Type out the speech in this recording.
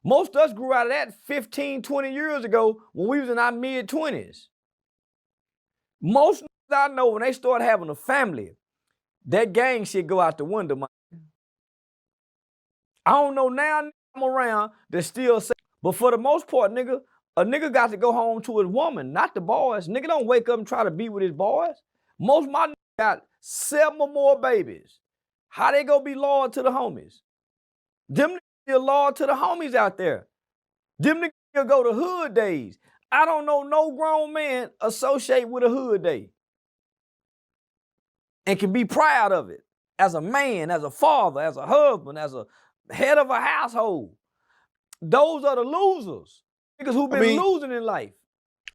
Most of us grew out of that 15, 20 years ago when we was in our mid-20s. Most I know, when they start having a family, that gang shit go out the window, man. I don't know now I'm around that still say, but for the most part, nigga, a nigga got to go home to his woman, not the boys. Nigga don't wake up and try to be with his boys. Most of my niggas got 7 or more babies. How they gonna be loyal to the homies? Them niggas are loyal to the homies out there. Them niggas go to hood days. I don't know no grown man associate with a hood day and can be proud of it as a man, as a father, as a husband, as a head of a household. Those are the losers. Niggas who been losing in life.